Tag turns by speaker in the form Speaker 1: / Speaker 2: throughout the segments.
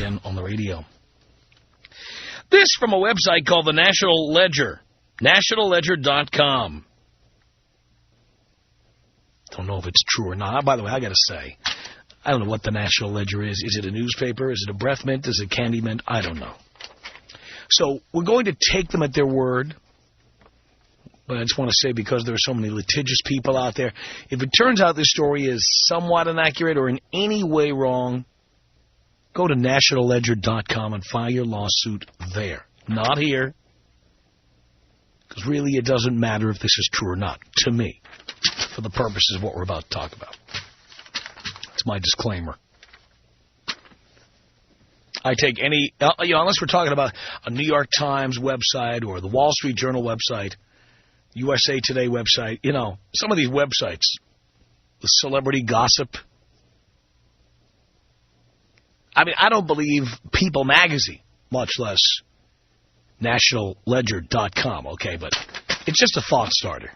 Speaker 1: again on the radio. This from a website called the National Ledger, nationalledger.com. Don't know if it's true or not. By the way, I got to say, I don't know what the National Ledger is. Is it a newspaper? Is it a breath mint? Is it candy mint? I don't know. So we're going to take them at their word. But I just want to say, because there are so many litigious people out there, if it turns out this story is somewhat inaccurate or in any way wrong, go to nationalledger.com and file your lawsuit there. Not here. Because really it doesn't matter if this is true or not, to me, for the purposes of what we're about to talk about. That's my disclaimer. I take any, unless we're talking about a New York Times website or the Wall Street Journal website, USA Today website, some of these websites, the celebrity gossip. I mean, I don't believe People Magazine, much less nationalledger.com, okay, but it's just a thought starter.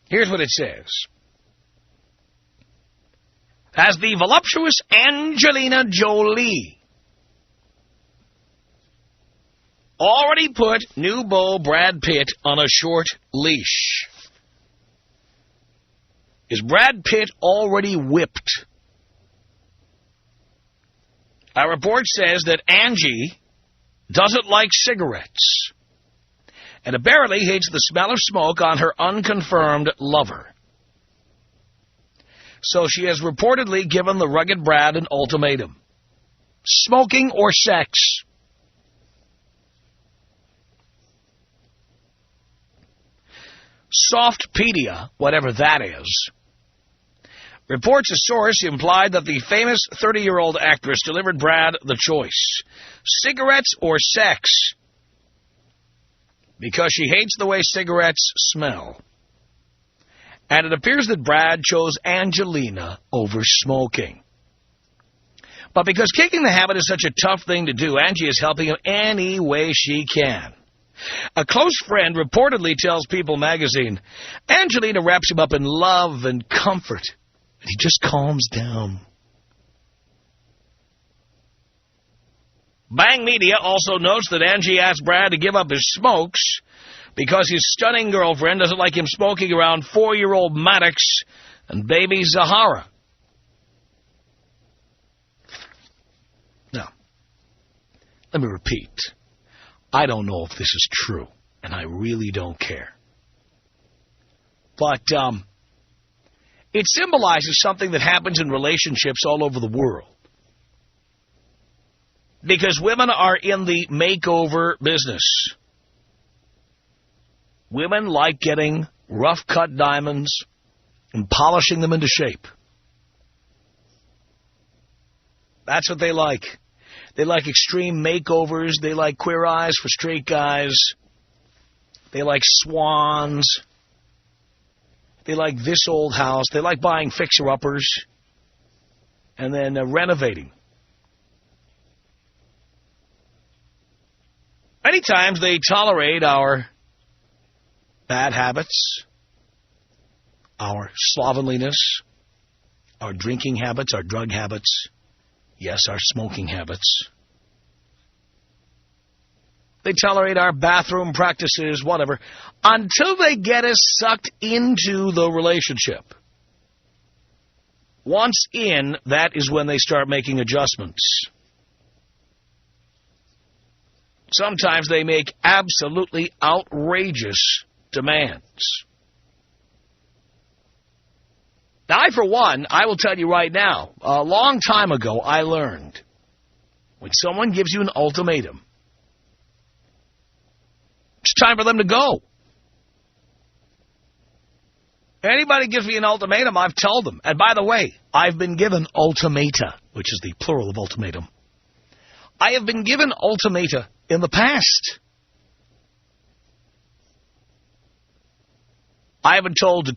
Speaker 1: Here's what it says. As the voluptuous Angelina Jolie already put new beau Brad Pitt on a short leash. Is Brad Pitt already whipped? A report says that Angie doesn't like cigarettes and apparently hates the smell of smoke on her unconfirmed lover. So she has reportedly given the rugged Brad an ultimatum. Smoking or sex? Softpedia, whatever that is, reports a source implied that the famous 30-year-old actress delivered Brad the choice. Cigarettes or sex? Because she hates the way cigarettes smell. And it appears that Brad chose Angelina over smoking. But because kicking the habit is such a tough thing to do, Angie is helping him any way she can. A close friend reportedly tells People Magazine, Angelina wraps him up in love and comfort, and he just calms down. Bang Media also notes that Angie asked Brad to give up his smokes because his stunning girlfriend doesn't like him smoking around 4-year-old Maddox and baby Zahara. Now, let me repeat. I don't know if this is true, and I really don't care. But it symbolizes something that happens in relationships all over the world. Because women are in the makeover business. Women like getting rough-cut diamonds and polishing them into shape. That's what they like. They like extreme makeovers. They like queer eyes for straight guys. They like swans. They like this old house. They like buying fixer-uppers and then renovating. Many times they tolerate our bad habits, our slovenliness, our drinking habits, our drug habits, yes, our smoking habits. They tolerate our bathroom practices, whatever, until they get us sucked into the relationship. Once in, that is when they start making adjustments. Sometimes they make absolutely outrageous demands. Now, for one, I will tell you right now, a long time ago I learned, when someone gives you an ultimatum, it's time for them to go. Anybody gives me an ultimatum, I've told them. And by the way, I've been given ultimata, which is the plural of ultimatum. I have been given ultimata in the past. I've told you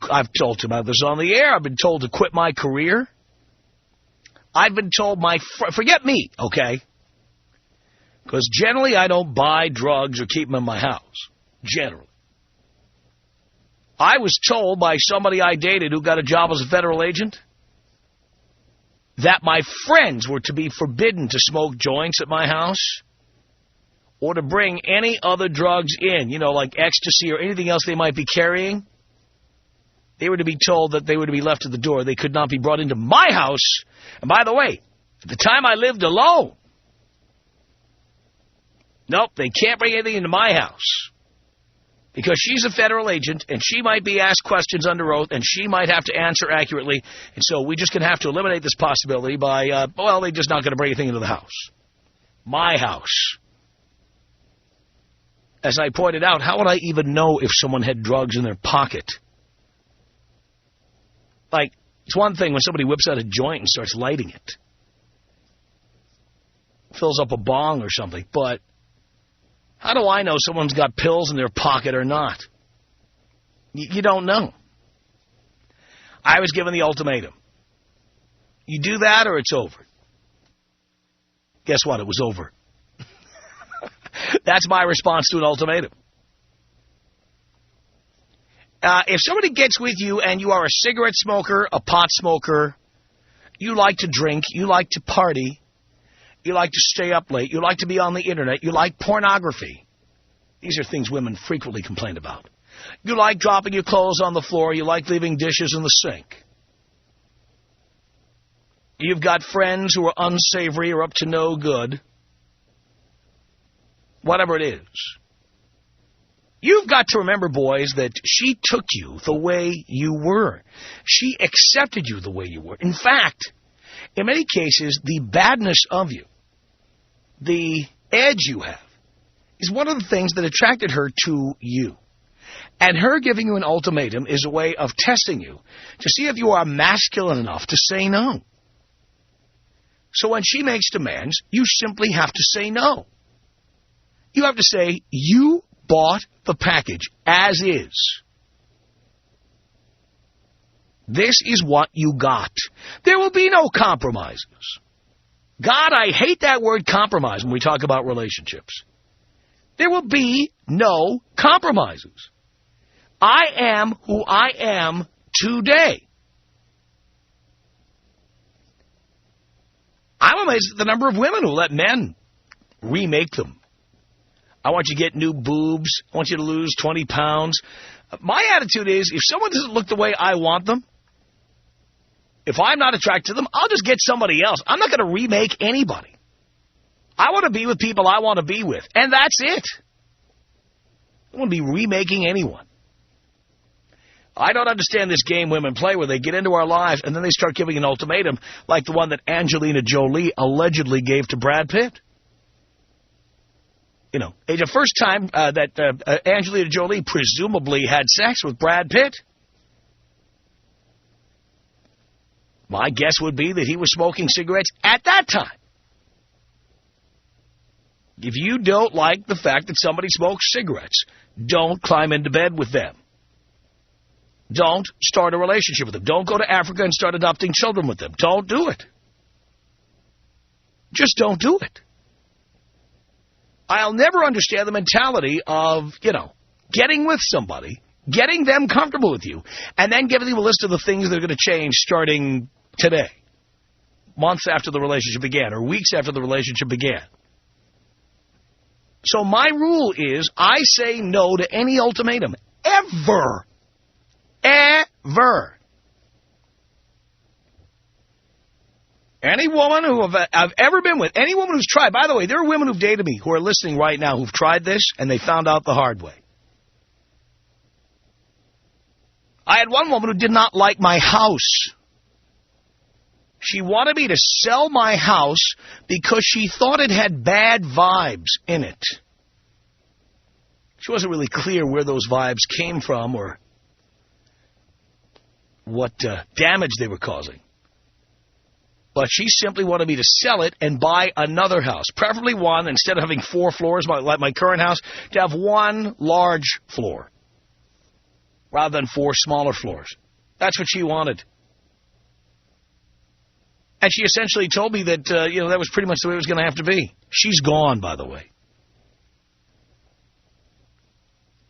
Speaker 1: about this on the air. I've been told to quit my career. I've been told forget me, okay? Because generally I don't buy drugs or keep them in my house. Generally. I was told by somebody I dated who got a job as a federal agent that my friends were to be forbidden to smoke joints at my house or to bring any other drugs in, you know, like ecstasy or anything else they might be carrying, they were to be told that they were to be left at the door. They could not be brought into my house. And by the way, at the time I lived alone, nope, they can't bring anything into my house. Because she's a federal agent, and she might be asked questions under oath, and she might have to answer accurately. And so we're just going to have to eliminate this possibility by, well, they're just not going to bring anything into the house. My house. As I pointed out, how would I even know if someone had drugs in their pocket? Like, it's one thing when somebody whips out a joint and starts lighting it. Fills up a bong or something, but how do I know someone's got pills in their pocket or not? You don't know. I was given the ultimatum. You do that or it's over. Guess what? It was over. That's my response to an ultimatum. If somebody gets with you and you are a cigarette smoker, a pot smoker, you like to drink, you like to party, you like to stay up late, you like to be on the internet, you like pornography. These are things women frequently complain about. You like dropping your clothes on the floor, you like leaving dishes in the sink. You've got friends who are unsavory or up to no good. Whatever it is. You've got to remember, boys, that she took you the way you were. She accepted you the way you were. In fact, in many cases, the badness of you, the edge you have, is one of the things that attracted her to you. And her giving you an ultimatum is a way of testing you to see if you are masculine enough to say no. So when she makes demands, you simply have to say no. You have to say, you bought the package as is. This is what you got. There will be no compromises. God, I hate that word compromise when we talk about relationships. There will be no compromises. I am who I am today. I'm amazed at the number of women who let men remake them. I want you to get new boobs. I want you to lose 20 pounds. My attitude is, if someone doesn't look the way I want them, if I'm not attracted to them, I'll just get somebody else. I'm not going to remake anybody. I want to be with people I want to be with, and that's it. I don't want to be remaking anyone. I don't understand this game women play where they get into our lives and then they start giving an ultimatum like the one that Angelina Jolie allegedly gave to Brad Pitt. You know, it's the first time that Angelina Jolie presumably had sex with Brad Pitt. My guess would be that he was smoking cigarettes at that time. If you don't like the fact that somebody smokes cigarettes, don't climb into bed with them. Don't start a relationship with them. Don't go to Africa and start adopting children with them. Don't do it. Just don't do it. I'll never understand the mentality of, you know, getting with somebody, getting them comfortable with you, and then giving them a list of the things that are going to change starting today, months after the relationship began, or weeks after the relationship began. So my rule is I say no to any ultimatum, ever. Ever. Any woman who I've ever been with, any woman who's tried, by the way, there are women who've dated me who are listening right now who've tried this and they found out the hard way. I had one woman who did not like my house. She wanted me to sell my house because she thought it had bad vibes in it. She wasn't really clear where those vibes came from or what damage they were causing. But she simply wanted me to sell it and buy another house, preferably one, instead of having 4 floors like my current house, to have 1 large floor rather than 4 smaller floors. That's what she wanted. And she essentially told me that, that was pretty much the way it was going to have to be. She's gone, by the way.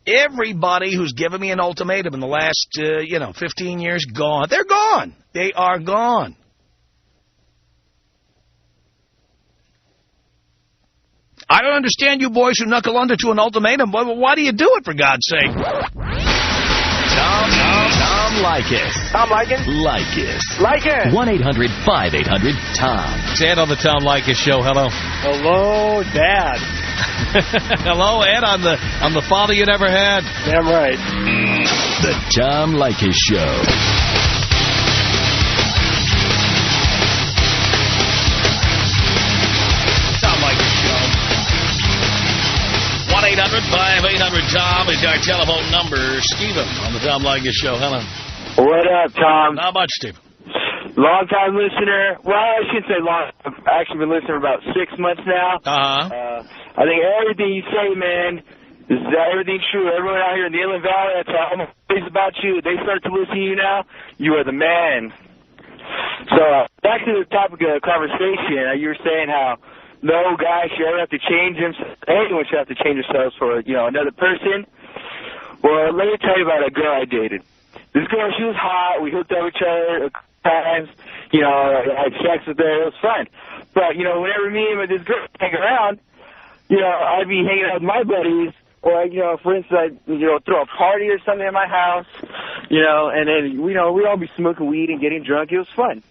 Speaker 1: Everybody who's given me an ultimatum in the last, 15 years, gone. They're gone. They are gone. I don't understand you boys who knuckle under to an ultimatum. Why do you do it, for God's sake?
Speaker 2: Tom Leykis.
Speaker 3: Tom Leykis?
Speaker 2: Leykis.
Speaker 3: Leykis.
Speaker 2: 1-800-5800-TOM.
Speaker 1: It's Ed on the Tom Leykis Show. Hello.
Speaker 3: Hello, Dad.
Speaker 1: Hello, Ed. I'm the father you never had.
Speaker 3: Damn right.
Speaker 2: The Tom Leykis Show.
Speaker 1: Tom Leykis Show. 1-800-5800-TOM is our telephone number. Stephen on the Tom Leykis Show. Hello.
Speaker 3: What up, Tom?
Speaker 1: Not much, Stephen.
Speaker 3: Long-time listener. Well, I shouldn't say long. I've actually been listening for about 6 months now. I think everything you say, man, is everything true. Everyone out here in the Inland Valley, that's all I'm always about you. They start to listen to you now. You are the man. So, back to the topic of the conversation, you were saying how no guy should ever have to change themselves. Anyone should have to change themselves for, another person. Well, let me tell you about a girl I dated. This girl, she was hot. We hooked up with each other a couple times. I had sex with her. It was fun. But, whenever me and this girl hang around, I'd be hanging out with my buddies. Or, for instance, I'd, throw a party or something at my house, and then, we'd all be smoking weed and getting drunk. It was fun.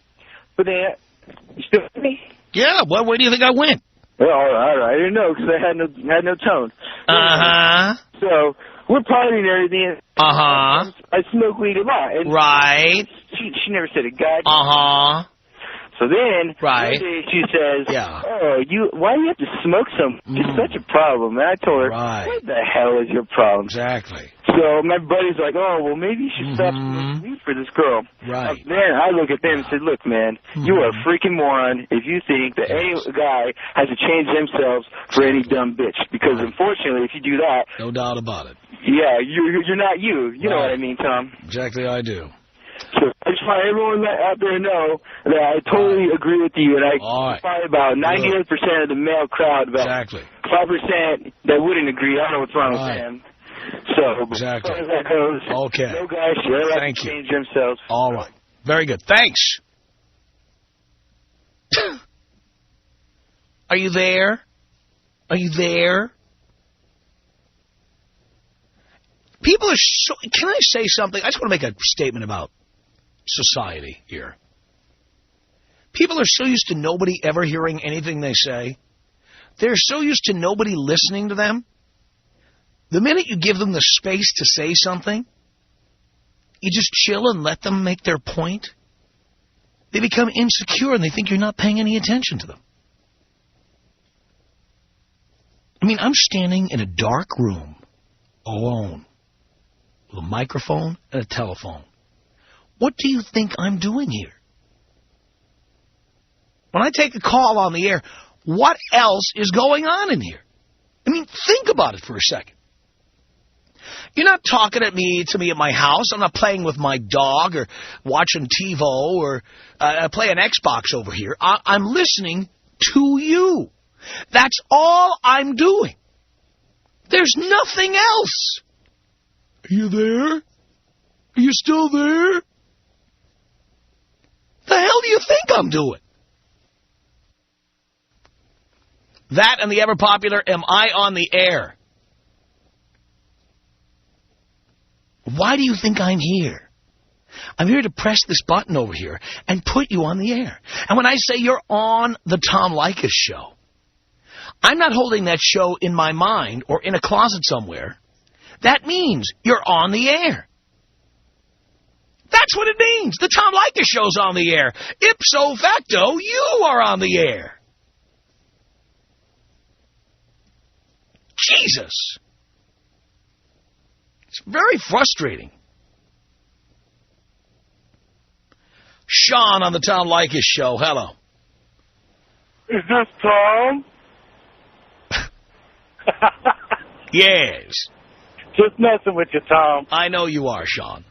Speaker 3: But then, you still with me?
Speaker 1: Yeah, well, where do you think I went?
Speaker 3: Well, all right. I didn't know because I had no tone.
Speaker 1: Uh-huh.
Speaker 3: So, we're partying and everything.
Speaker 1: Uh-huh.
Speaker 3: I smoke weed a lot. And
Speaker 1: right.
Speaker 3: She never said a god.
Speaker 1: Uh-huh.
Speaker 3: So then,
Speaker 1: right.
Speaker 3: one day she says,
Speaker 1: yeah.
Speaker 3: "Oh, why do you have to smoke so much? It's such a problem." And I told her,
Speaker 1: right.
Speaker 3: "What the hell is your problem?"
Speaker 1: Exactly.
Speaker 3: So my buddy's like, "Oh, well, maybe you should stop smoking weed for this girl."
Speaker 1: Right.
Speaker 3: Then I look at them and said, "Look, man, you are a freaking moron if you think that any guy has to change themselves for any dumb bitch. Because unfortunately, if you do that,
Speaker 1: no doubt about it.
Speaker 3: Yeah, you're not you. You know what I mean, Tom."
Speaker 1: Exactly, I do.
Speaker 3: So I just want everyone out there to know that I totally agree with you, and I find about 98% of the male crowd, about 5% that wouldn't agree. I don't know what's wrong with them. So,
Speaker 1: exactly.
Speaker 3: As far as that goes,
Speaker 1: okay.
Speaker 3: No guys should ever have to change themselves.
Speaker 1: All right. Very good. Thanks. Are you there? Are you there? People are so... Can I say something? I just want to make a statement about society here. People are so used to nobody ever hearing anything they say. They're so used to nobody listening to them. The minute you give them the space to say something, you just chill and let them make their point, they become insecure and they think you're not paying any attention to them. I mean, I'm standing in a dark room, alone, with a microphone and a telephone. What do you think I'm doing here? When I take a call on the air, what else is going on in here? I mean, think about it for a second. You're not talking to me at my house. I'm not playing with my dog or watching TiVo or playing Xbox over here. I'm listening to you. That's all I'm doing. There's nothing else. Are you there? Are you still there? The hell do you think I'm doing? That and the ever-popular, am I on the air? Why do you think I'm here? I'm here to press this button over here and put you on the air. And when I say you're on the Tom Leykis Show, I'm not holding that show in my mind or in a closet somewhere. That means you're on the air. That's what it means. The Tom Leykis Show's on the air. Ipso facto, you are on the air. Jesus. It's very frustrating. Sean on the Tom Leykis Show. Hello.
Speaker 3: Is this Tom?
Speaker 1: Yes.
Speaker 3: Just messing with you, Tom.
Speaker 1: I know you are, Sean.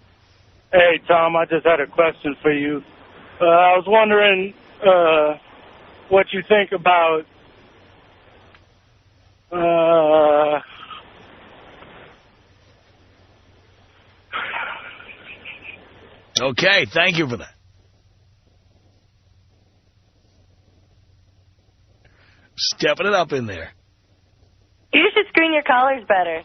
Speaker 3: Hey, Tom, I just had a question for you. I was wondering what you think about
Speaker 1: Okay, thank you for that. Stepping it up in there.
Speaker 4: You should screen your callers better.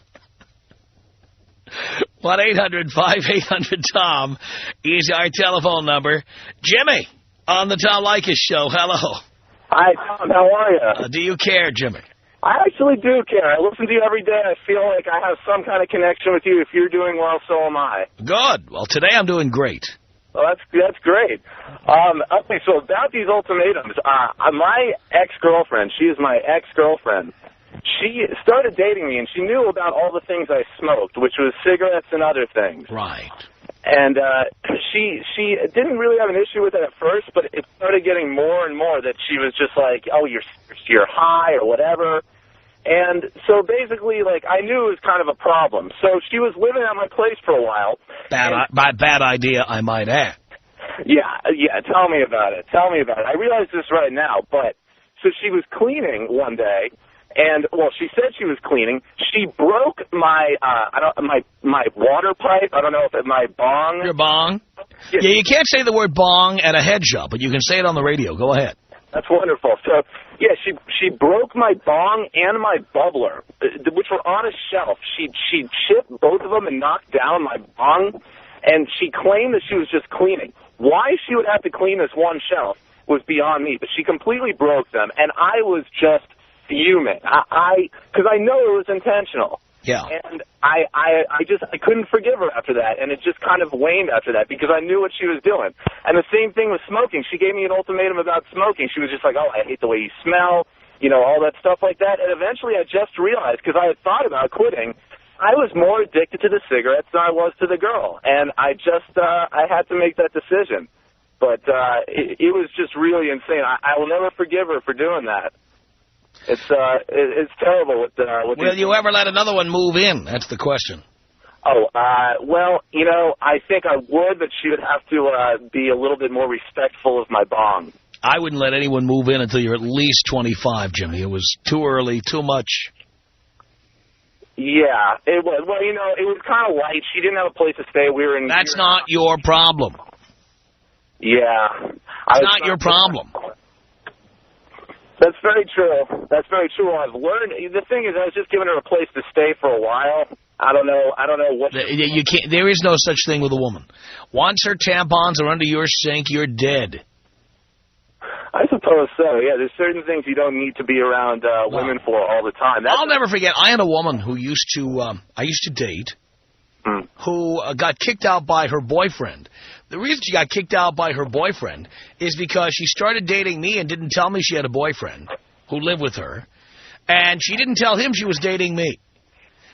Speaker 1: 1-800-5800-TOM is our telephone number. Jimmy, on the Tom Leykis Show. Hello.
Speaker 5: Hi, Tom. How are you?
Speaker 1: Do you care, Jimmy?
Speaker 5: I actually do care. I listen to you every day. I feel like I have some kind of connection with you. If you're doing well, so am I.
Speaker 1: Good. Well, today I'm doing great.
Speaker 5: Well, that's great. Okay, so about these ultimatums, my ex-girlfriend, she is my ex-girlfriend, she started dating me, and she knew about all the things I smoked, which was cigarettes and other things.
Speaker 1: Right.
Speaker 5: And she didn't really have an issue with it at first, but it started getting more and more that she was just like, oh, you're high or whatever. And so basically, like, I knew it was kind of a problem. So she was living at my place for a while.
Speaker 1: Bad idea, I might add.
Speaker 5: Yeah, tell me about it. I realize this right now, but so she was cleaning one day. And, well, she said she was cleaning. She broke my my water pipe. I don't know if it's my bong.
Speaker 1: Your bong? Yeah, you can't say the word bong at a head shop, but you can say it on the radio. Go ahead.
Speaker 5: That's wonderful. So, yeah, she broke my bong and my bubbler, which were on a shelf. She chipped both of them and knocked down my bong, and she claimed that she was just cleaning. Why she would have to clean this one shelf was beyond me, but she completely broke them, and I was just fuming. Because I know it was intentional.
Speaker 1: Yeah.
Speaker 5: And I couldn't forgive her after that, and it just kind of waned after that because I knew what she was doing. And the same thing with smoking. She gave me an ultimatum about smoking. She was just like, oh, I hate the way you smell, all that stuff like that. And eventually I just realized, because I had thought about quitting, I was more addicted to the cigarettes than I was to the girl. And I had to make that decision. But it was just really insane. I will never forgive her for doing that. It's terrible. Will
Speaker 1: you ever let another one move in? That's the question.
Speaker 5: Oh, well, I think I would, but she would have to be a little bit more respectful of my bong.
Speaker 1: I wouldn't let anyone move in until you're at least 25, Jimmy. It was too early, too much.
Speaker 5: Yeah, it was. Well, it was kind of light. She didn't have a place to stay. We were in.
Speaker 1: That's not your problem.
Speaker 5: Yeah.
Speaker 1: It's not your problem.
Speaker 5: That's very true. I've learned. The thing is, I was just giving her a place to stay for a while. I don't know what.
Speaker 1: You can't. There is no such thing with a woman. Once her tampons are under your sink, you're dead.
Speaker 5: I suppose so. Yeah, there's certain things you don't need to be around women for all the time.
Speaker 1: I'll never forget. I had a woman who used to. I used to date. Who got kicked out by her boyfriend. The reason she got kicked out by her boyfriend is because she started dating me and didn't tell me she had a boyfriend who lived with her. And she didn't tell him she was dating me.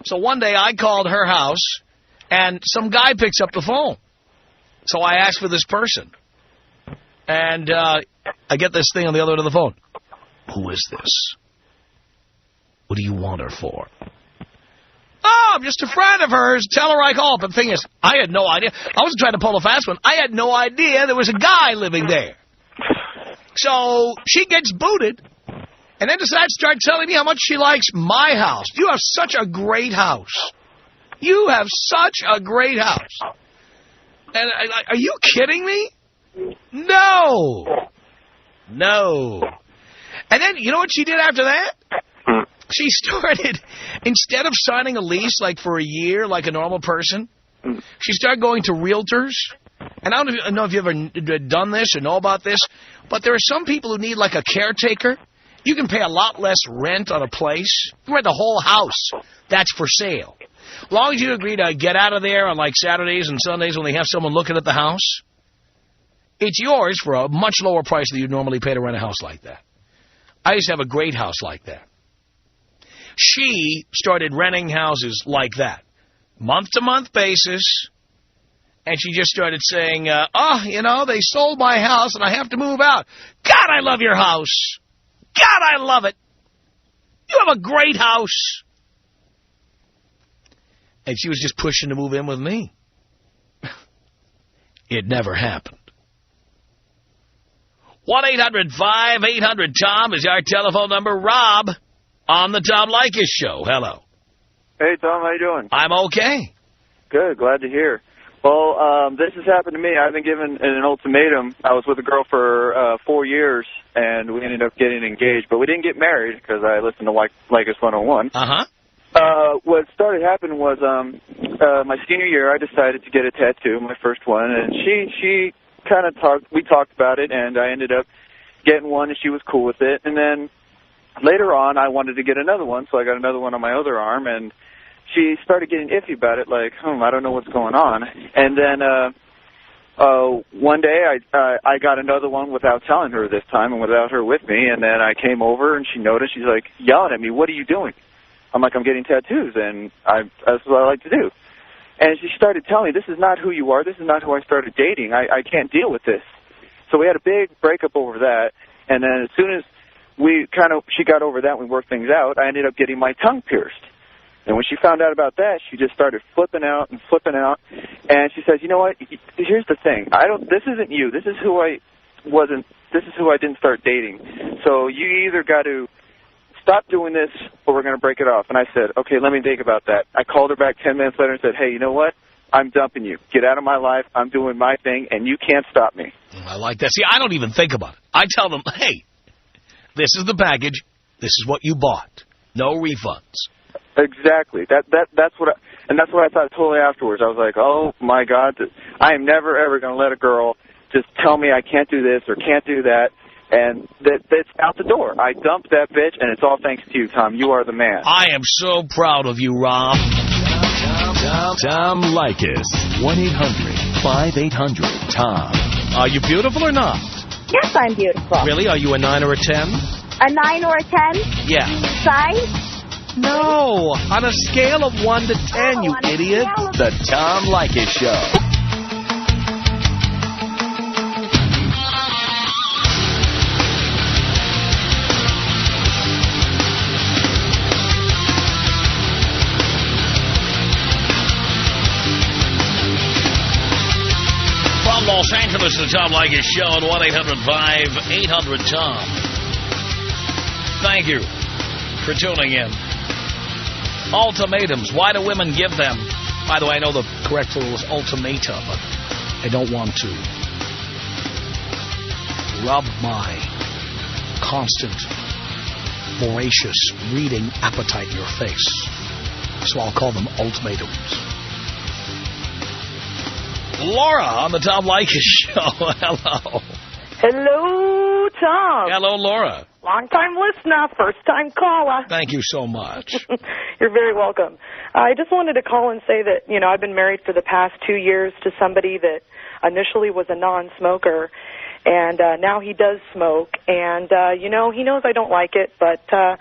Speaker 1: So one day I called her house, and some guy picks up the phone. So I asked for this person. And I get this thing on the other end of the phone. Who is this? What do you want her for? Oh, I'm just a friend of hers. Tell her I called. But the thing is, I had no idea. I wasn't trying to pull a fast one. I had no idea there was a guy living there. So she gets booted and then decides to start telling me how much she likes my house. You have such a great house. You have such a great house. And are you kidding me? No. And then, you know what she did after that? She started, instead of signing a lease like for a year like a normal person, she started going to realtors. And I don't know if you've ever done this or know about this, but there are some people who need like a caretaker. You can pay a lot less rent on a place. You rent the whole house. That's for sale. As long as you agree to get out of there on like Saturdays and Sundays when they have someone looking at the house, it's yours for a much lower price than you'd normally pay to rent a house like that. I used to have a great house like that. She started renting houses like that, month-to-month basis, and she just started saying, they sold my house and I have to move out. God, I love your house. God, I love it. You have a great house. And she was just pushing to move in with me. It never happened. 1-800-5800-TOM is our telephone number. Rob on the Tom Leykis Show. Hello.
Speaker 6: Hey, Tom. How you doing?
Speaker 1: I'm okay.
Speaker 6: Good. Glad to hear. Well, this has happened to me. I've been given an ultimatum. I was with a girl for 4 years, and we ended up getting engaged. But we didn't get married because I listened to Leykis 101. What started happening was my senior year, I decided to get a tattoo, my first one. And she kind of we talked about it, and I ended up getting one, and she was cool with it. And then later on, I wanted to get another one, so I got another one on my other arm, and she started getting iffy about it, like, I don't know what's going on. And then one day I got another one without telling her this time and without her with me, and then I came over, and she noticed. She's like, yelling at me, what are you doing? I'm like, I'm getting tattoos, and that's what I like to do. And she started telling me, this is not who you are. This is not who I started dating. I can't deal with this. So we had a big breakup over that, and then as soon as she got over that and we worked things out, I ended up getting my tongue pierced. And when she found out about that, she just started flipping out. And she says, you know what? Here's the thing. This isn't you. This is who I wasn't. This is who I didn't start dating. So you either got to stop doing this or we're going to break it off. And I said, okay, let me think about that. I called her back 10 minutes later and said, hey, you know what? I'm dumping you. Get out of my life. I'm doing my thing, and you can't stop me.
Speaker 1: I like that. See, I don't even think about it. I tell them, hey, this is the package. This is what you bought. No refunds.
Speaker 6: Exactly. That's what I thought totally afterwards. I was like, oh my God, I am never ever going to let a girl just tell me I can't do this or can't do that, and that's out the door. I dumped that bitch, and it's all thanks to you, Tom. You are the man.
Speaker 1: I am so proud of you, Rob.
Speaker 2: Tom Leykis. 1-800-5800-TOM.
Speaker 1: Are you beautiful or not?
Speaker 4: Yes, I'm beautiful.
Speaker 1: Really? Are you a 9 or a 10?
Speaker 4: A 9 or a 10?
Speaker 1: Yeah.
Speaker 4: Size?
Speaker 1: No, on a scale of 1 to 10, you idiot.
Speaker 2: The Tom Leykis Show.
Speaker 1: From Los Angeles, the Tom Leykis Show at 1-800-5800-TOM. Thank you for tuning in. Ultimatums. Why do women give them? By the way, I know the correct rule is ultimata, but I don't want to rub my constant, voracious reading appetite in your face. So I'll call them ultimatums. Laura on the Tom Leykis Show. Hello.
Speaker 7: Hello, Tom.
Speaker 1: Hello, Laura.
Speaker 7: Long-time listener, first-time caller.
Speaker 1: Thank you so much.
Speaker 7: You're very welcome. I just wanted to call and say that, I've been married for the past 2 years to somebody that initially was a non-smoker, and now he does smoke. And, he knows I don't like it, but I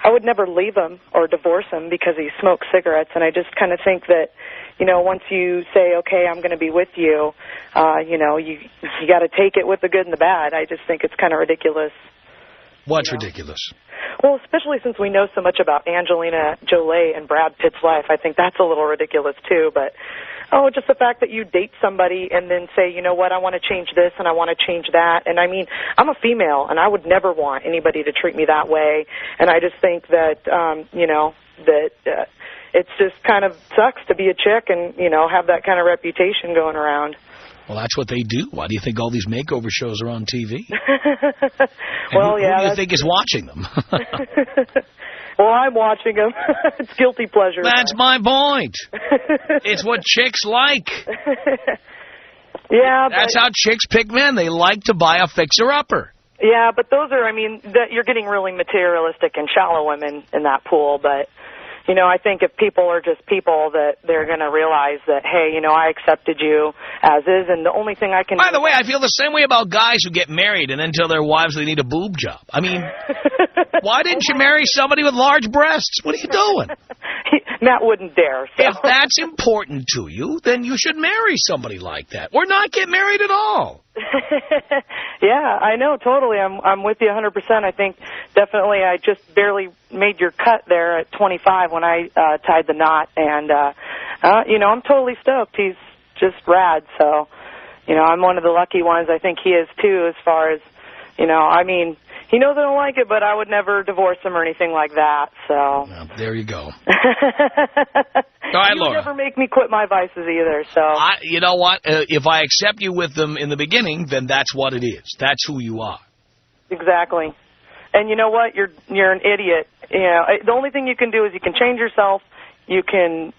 Speaker 7: would never leave him or divorce him because he smokes cigarettes. And I just kind of think that, once you say, okay, I'm going to be with you, you got to take it with the good and the bad. I just think it's kind of ridiculous.
Speaker 1: What's ridiculous?
Speaker 7: Well, especially since we know so much about Angelina Jolie and Brad Pitt's life, I think that's a little ridiculous too. But, just the fact that you date somebody and then say, you know what, I want to change this and I want to change that. And, I mean, I'm a female, and I would never want anybody to treat me that way. And I just think that, it's just kind of sucks to be a chick and, have that kind of reputation going around.
Speaker 1: Well, that's what they do. Why do you think all these makeover shows are on TV?
Speaker 7: Well,
Speaker 1: who do you think is watching them?
Speaker 7: Well, I'm watching them. It's guilty pleasure.
Speaker 1: That's my point. It's what chicks like.
Speaker 7: Yeah.
Speaker 1: That's how chicks pick men. They like to buy a fixer-upper.
Speaker 7: Yeah, but those are, you're getting really materialistic and shallow women in that pool, but... I think if people are just people, that they're going to realize that, hey, I accepted you as is, and the only thing I can...
Speaker 1: By the way, I feel the same way about guys who get married and then tell their wives they need a boob job. I mean, why didn't you marry somebody with large breasts? What are you doing?
Speaker 7: Matt wouldn't dare. So.
Speaker 1: If that's important to you, then you should marry somebody like that, or not get married at all.
Speaker 7: Yeah, I know, totally. I'm with you 100%. I think definitely I just barely made your cut there at 25 when I tied the knot, and I'm totally stoked. He's just rad, so I'm one of the lucky ones. I think he is too, as far as He knows I don't like it, but I would never divorce him or anything like that, so.
Speaker 1: Well, there you go. All right, Laura.
Speaker 7: You would never make me quit my vices either, so.
Speaker 1: You know what? If I accept you with them in the beginning, then that's what it is. That's who you are.
Speaker 7: Exactly. And you know what? You're an idiot. You know, the only thing you can do is you can change yourself, you can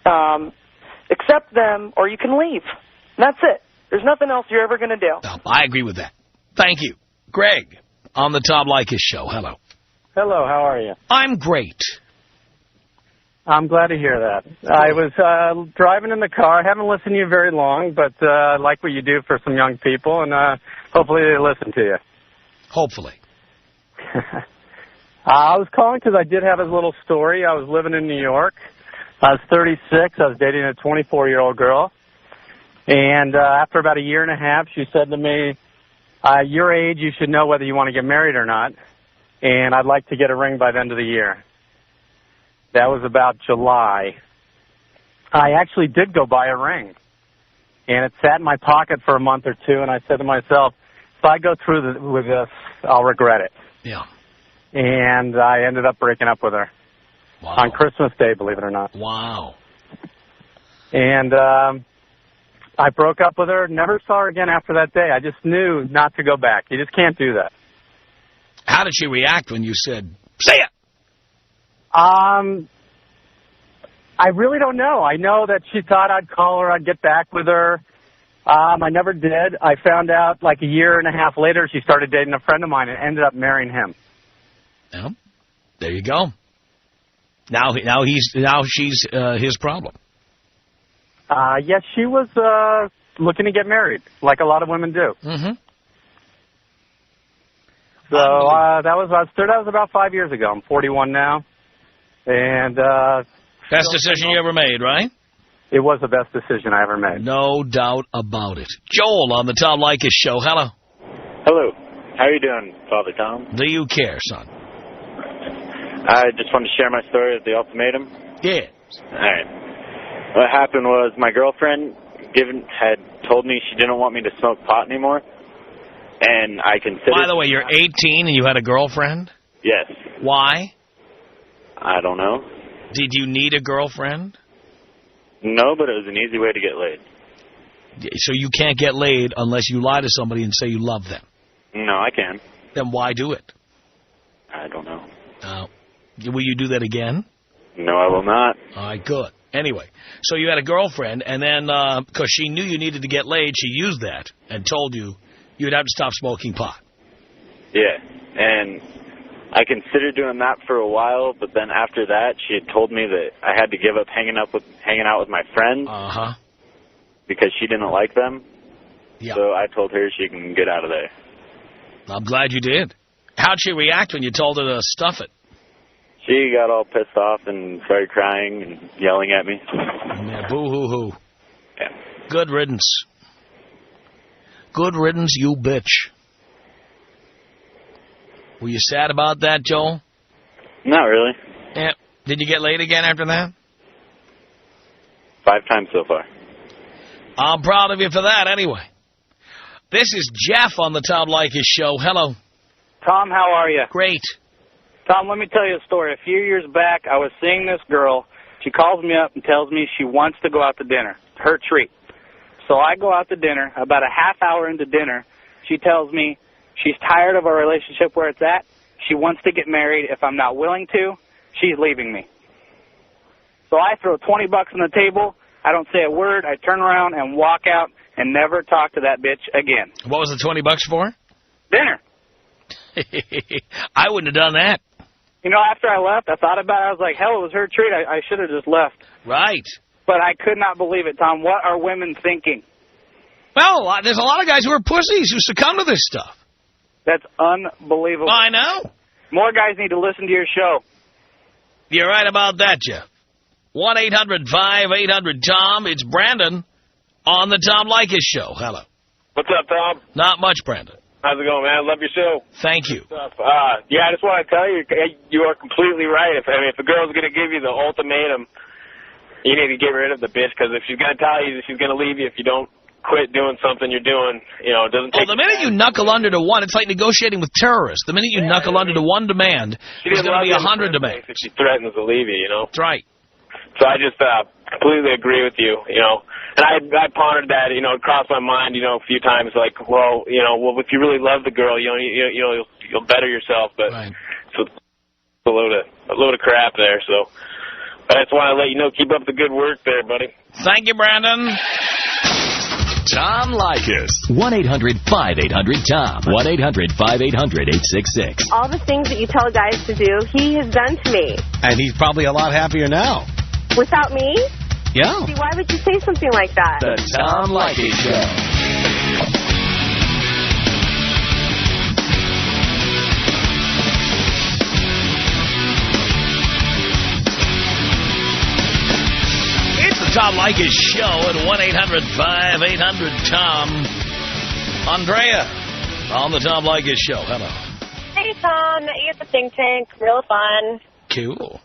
Speaker 7: accept them, or you can leave. That's it. There's nothing else you're ever going to do.
Speaker 1: No, I agree with that. Thank you. Greg, on the Tom Leykis Show. Hello.
Speaker 8: Hello, how are you?
Speaker 1: I'm great.
Speaker 8: I'm glad to hear that. I was driving in the car. I haven't listened to you very long, but I like what you do for some young people, and hopefully they listen to you.
Speaker 1: Hopefully.
Speaker 8: I was calling because I did have a little story. I was living in New York. I was 36. I was dating a 24-year-old girl. And after about a year and a half, she said to me, your age, you should know whether you want to get married or not. And I'd like to get a ring by the end of the year. That was about July. I actually did go buy a ring. And it sat in my pocket for a month or two, and I said to myself, if I go through with this, I'll regret it.
Speaker 1: Yeah.
Speaker 8: And I ended up breaking up with her.
Speaker 1: Wow.
Speaker 8: On Christmas Day, believe it or not.
Speaker 1: Wow.
Speaker 8: And I broke up with her, never saw her again after that day. I just knew not to go back. You just can't do that.
Speaker 1: How did she react when you said, see ya?
Speaker 8: I really don't know. I know that she thought I'd call her, I'd get back with her. I never did. I found out like a year and a half later she started dating a friend of mine and ended up marrying him.
Speaker 1: Well, there you go. Now she's his problem.
Speaker 8: Yes, she was looking to get married, like a lot of women do.
Speaker 1: Mm-hmm.
Speaker 8: So that was about 5 years ago. I'm 41 now, and
Speaker 1: best decision you ever made, right?
Speaker 8: It was the best decision I ever made.
Speaker 1: No doubt about it. Joel on the Tom Leykis Show. Hello.
Speaker 9: Hello. How are you doing, Father Tom?
Speaker 1: Do you care, son?
Speaker 9: I just wanted to share my story of the ultimatum.
Speaker 1: Yeah.
Speaker 9: All right. What happened was my girlfriend had told me she didn't want me to smoke pot anymore, and I considered...
Speaker 1: By the way, you're 18 and you had a girlfriend?
Speaker 9: Yes.
Speaker 1: Why?
Speaker 9: I don't know.
Speaker 1: Did you need a girlfriend?
Speaker 9: No, but it was an easy way to get laid.
Speaker 1: So you can't get laid unless you lie to somebody and say you love them?
Speaker 9: No, I can.
Speaker 1: Then why do it?
Speaker 9: I don't know.
Speaker 1: Will you do that again?
Speaker 9: No, I will not.
Speaker 1: All right, good. Anyway, so you had a girlfriend, and then because she knew you needed to get laid, she used that and told you you'd have to stop smoking pot.
Speaker 9: Yeah, and I considered doing that for a while, but then after that, she had told me that I had to give up hanging out with my friends because she didn't like them.
Speaker 1: Yeah.
Speaker 9: So I told her she can get out of there.
Speaker 1: I'm glad you did. How'd she react when you told her to stuff it?
Speaker 9: She got all pissed off and started crying and yelling at me.
Speaker 1: Yeah, boo-hoo-hoo.
Speaker 9: Yeah.
Speaker 1: Good riddance. Good riddance, you bitch. Were you sad about that, Joel?
Speaker 9: Not really.
Speaker 1: Yeah. Did you get laid again after that?
Speaker 9: 5 times so far.
Speaker 1: I'm proud of you for that, anyway. This is Jeff on the Tom Leykis Show. Hello.
Speaker 10: Tom, how are you?
Speaker 1: Great.
Speaker 10: Tom, let me tell you a story. A few years back, I was seeing this girl. She calls me up and tells me she wants to go out to dinner. It's her treat. So I go out to dinner. About a half hour into dinner, she tells me she's tired of our relationship where it's at. She wants to get married. If I'm not willing to, she's leaving me. So I throw $20 on the table. I don't say a word. I turn around and walk out and never talk to that bitch again.
Speaker 1: What was the $20 for?
Speaker 10: Dinner.
Speaker 1: I wouldn't have done that.
Speaker 10: You know, after I left, I thought about it. I was like, hell, it was her treat. I should have just left.
Speaker 1: Right.
Speaker 10: But I could not believe it, Tom. What are women thinking?
Speaker 1: Well, there's a lot of guys who are pussies who succumb to this stuff.
Speaker 10: That's unbelievable.
Speaker 1: I know.
Speaker 10: More guys need to listen to your show.
Speaker 1: You're right about that, Jeff. 1-800-5800-TOM. It's Brandon on the Tom Leykis Show. Hello.
Speaker 11: What's up, Tom?
Speaker 1: Not much, Brandon.
Speaker 11: How's it going, man? Love your show.
Speaker 1: Thank you.
Speaker 11: Yeah, I just want to tell you, you are completely right. If a girl's going to give you the ultimatum, you need to get rid of the bitch, because if she's going to tell you that she's going to leave you if you don't quit doing something you're doing, you know, it doesn't take...
Speaker 1: Well, the minute you knuckle under to one, it's like negotiating with terrorists. The minute you knuckle under to one demand, there's going to be 100 demands.
Speaker 11: She threatens to leave you, you know?
Speaker 1: That's right.
Speaker 11: So I just completely agree with you, you know. And I pondered that, you know, it crossed my mind, you know, a few times, like, well, you know, well, if you really love the girl, you know, you'll better yourself. But so it's a load of crap there. So I just want to let you know, keep up the good work there, buddy.
Speaker 1: Thank you, Brandon.
Speaker 2: Tom Leykis. 1-800-5800-TOM. 1-800-5800-866.
Speaker 4: All the things that you tell guys to do, he has done to me.
Speaker 12: And he's probably a lot happier now.
Speaker 4: Without me?
Speaker 12: Yeah.
Speaker 4: See, why would you say something like that?
Speaker 2: The Tom Leykis Show.
Speaker 1: Tom Leykis Show at 1-800-5800-TOM. Andrea on the Tom Leykis Show. Hello.
Speaker 13: Hey, Tom. You at the think tank. Real fun.
Speaker 1: Cool.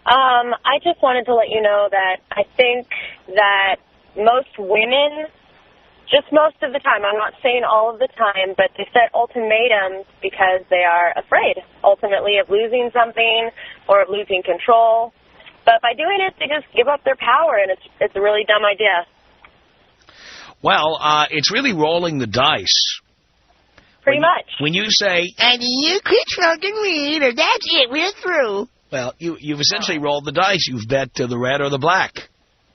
Speaker 13: I just wanted to let you know that I think that most women, just most of the time, I'm not saying all of the time, but they set ultimatums because they are afraid, ultimately, of losing something or of losing control. But by doing it, they just give up their power, and it's a really dumb idea.
Speaker 1: Well, it's really rolling the dice.
Speaker 13: Pretty much.
Speaker 1: When you say, "Honey, you quit smoking weed, or that's it, we're through." Well, you've essentially rolled the dice. You've bet the red or the black.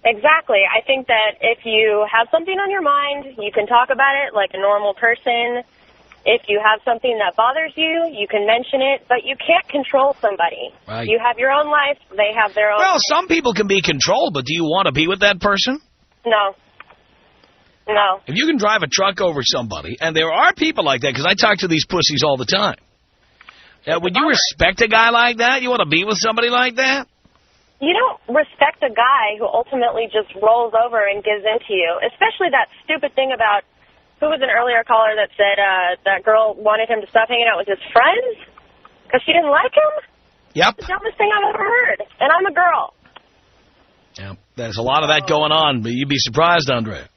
Speaker 13: Exactly. I think that if you have something on your mind, you can talk about it like a normal person. If you have something that bothers you, you can mention it, but you can't control somebody.
Speaker 1: Right.
Speaker 13: You have your own life, they have their own life.
Speaker 1: Some people can be controlled, but do you want to be with that person?
Speaker 13: No. No.
Speaker 1: If you can drive a truck over somebody, and there are people like that, because I talk to these pussies all the time. Would you respect a guy like that? You want to be with somebody like that?
Speaker 13: You don't respect a guy who ultimately just rolls over and gives in to you, especially that stupid thing about... Who was an earlier caller that said that girl wanted him to stop hanging out with his friends because she didn't like him?
Speaker 1: Yep.
Speaker 13: It's the dumbest thing I've ever heard. And I'm a girl.
Speaker 1: Yeah, there's a lot of that going on, but you'd be surprised, Andrea.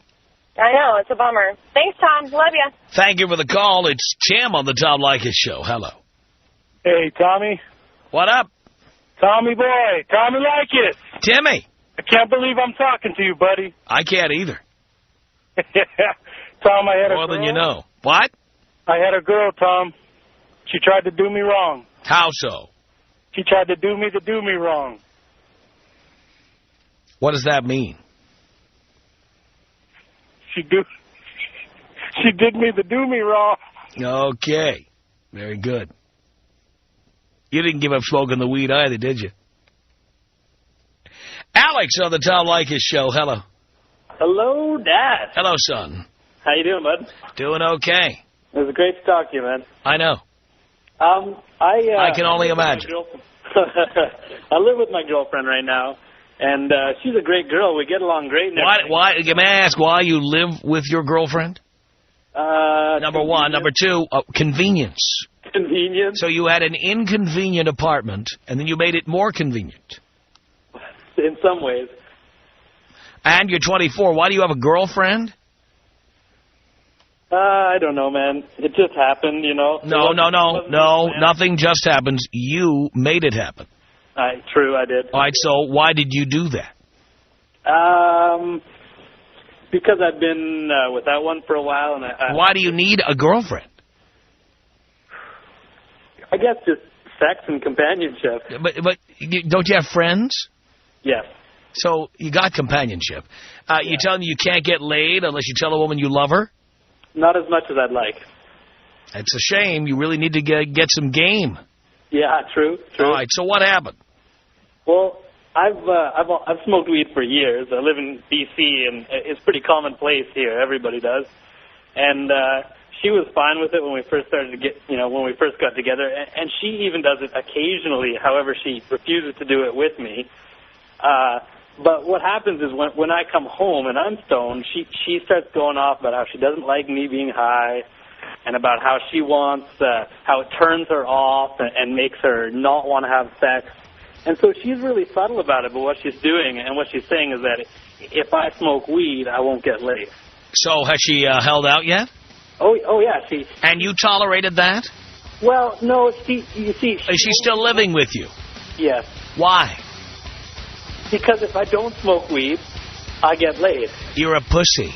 Speaker 13: I know. It's a bummer. Thanks, Tom. Love you.
Speaker 1: Thank you for the call. It's Tim on the Tom Leykis Show. Hello.
Speaker 14: Hey, Tommy.
Speaker 1: What up?
Speaker 14: Tommy boy. Tommy Leykis.
Speaker 1: Timmy.
Speaker 14: I can't believe I'm talking to you, buddy.
Speaker 1: I can't either.
Speaker 14: Tom, I had a girl.
Speaker 1: More than you know. What?
Speaker 14: I had a girl, Tom. She tried to do me wrong.
Speaker 1: How so?
Speaker 14: She tried to do me wrong.
Speaker 1: What does that mean?
Speaker 14: She did me the do me wrong.
Speaker 1: Okay. Very good. You didn't give up smoking the weed either, did you? Alex on the Tom Leykis Show. Hello.
Speaker 15: Hello, Dad.
Speaker 1: Hello, son.
Speaker 15: How you doing, bud?
Speaker 1: Doing okay.
Speaker 15: It was great to talk to you, man.
Speaker 1: I know.
Speaker 15: I
Speaker 1: can only imagine.
Speaker 15: I live with my girlfriend right now, and she's a great girl. We get along great.
Speaker 1: Why? May I ask why you live with your girlfriend? Number one. Number two, convenience.
Speaker 15: Convenience?
Speaker 1: So you had an inconvenient apartment, and then you made it more convenient.
Speaker 15: In some ways.
Speaker 1: And you're 24. Why do you have a girlfriend?
Speaker 15: I don't know, man. It just happened, you know.
Speaker 1: No. Nothing just happens. You made it happen.
Speaker 15: True, I did.
Speaker 1: All right, so why did you do that?
Speaker 15: Because I've been without one for a while. And
Speaker 1: why do you need a girlfriend?
Speaker 15: I guess just sex and companionship.
Speaker 1: But don't you have friends?
Speaker 15: Yes.
Speaker 1: So you got companionship. You telling me you can't get laid unless you tell a woman you love her?
Speaker 15: Not as much as I'd like.
Speaker 1: That's a shame. You really need to get some game.
Speaker 15: Yeah, true.
Speaker 1: All right, so what happened?
Speaker 15: Well, I've smoked weed for years. I live in D.C., and it's pretty commonplace here. Everybody does. And she was fine with it when we first started to when we first got together. And she even does it occasionally. However, she refuses to do it with me. But what happens is when I come home and I'm stoned, she starts going off about how she doesn't like me being high and about how she wants, how it turns her off and makes her not want to have sex. And so she's really subtle about it, but what she's doing and what she's saying is that if I smoke weed, I won't get laid.
Speaker 1: So has she held out yet?
Speaker 15: Oh yeah, she...
Speaker 1: And you tolerated that?
Speaker 15: Well, no, you see...
Speaker 1: Is she still living with you?
Speaker 15: Yes.
Speaker 1: Why?
Speaker 15: Because if I don't smoke weed, I get laid.
Speaker 1: You're a pussy.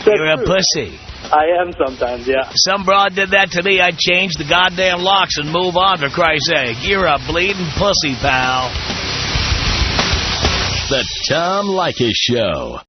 Speaker 15: You're
Speaker 1: a pussy.
Speaker 15: I am sometimes, yeah.
Speaker 1: Some broad did that to me, I'd change the goddamn locks and move on, for Christ's sake. You're a bleeding pussy, pal.
Speaker 2: The Tom Leykis Show.